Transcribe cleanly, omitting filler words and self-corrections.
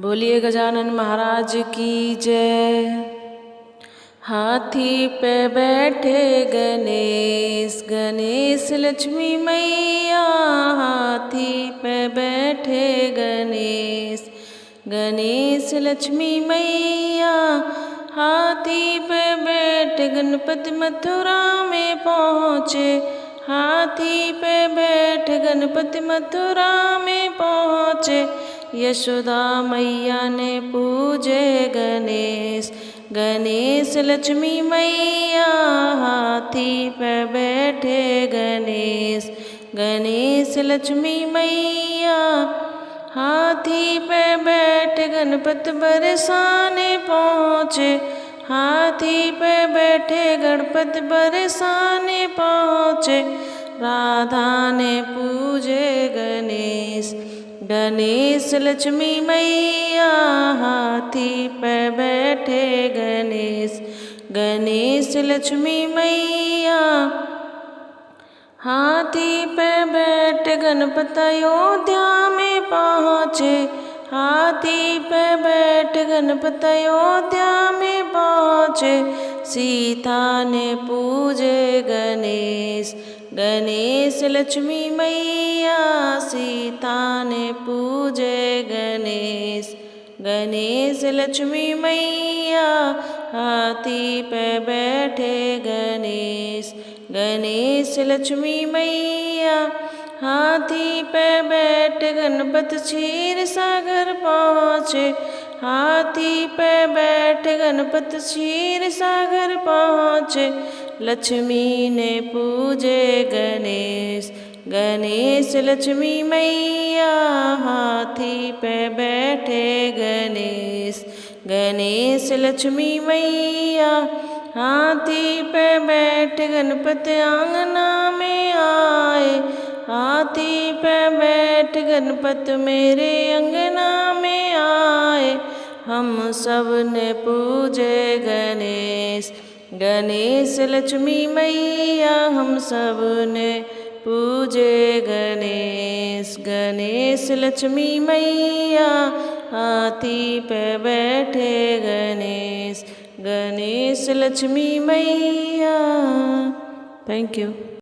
बोलिए गजानन महाराज की जय। हाथी पे बैठे गणेश, गणेश लक्ष्मी मैया। हाथी पे बैठे गणेश, गणेश लक्ष्मी मैया। हाथी पे बैठे गणपति मथुरा में पहुँचे। हाथी पे बैठे गणपति मथुरा में पहुँचे। यशोदा मैया ने पूजे गणेश, गणेश लक्ष्मी मैया। हाथी पे बैठे गणेश, गणेश लक्ष्मी मैया। हाथी पे बैठे गणपति बरसाने पहुँचे। हाथी पे बैठे गणपति बरसाने पहुँचे। राधा ने पूजे गणेश, गणेश लक्ष्मी मैया। हाथी पे बैठे गणेश, गणेश लक्ष्मी मैया। हाथी पे बैठे गणपति अयोध्या में पहुँचे। हाथी पे बैठे गणपति अयोध्या में पहुँचे। सीता ने पूजे गणेश, गणेश लक्ष्मी मैया। सीता ने पूजे गणेश, गणेश लक्ष्मी मैया। हाथी पे बैठे गणेश, गणेश लक्ष्मी मैया। हाथी पे बैठे गणपति क्षीर सागर पहुँचे। हाथी पे बैठे गणपति क्षीर सागर पहुँचे। लक्ष्मी ने पूजे गणेश, गणेश लक्ष्मी मैया। हाथी पे बैठे गणेश, गणेश लक्ष्मी मैया। हाथी पे बैठे गणपति आंगना में आए। हाथी पे बैठे गणपति मेरे अंगना में आए। हम सब ने पूजे गणेश, गणेश लक्ष्मी मैया। हम सब ने पूजे गणेश, गणेश लक्ष्मी मैया। हाथी पे बैठे गणेश, गणेश लक्ष्मी मैया। Thank you.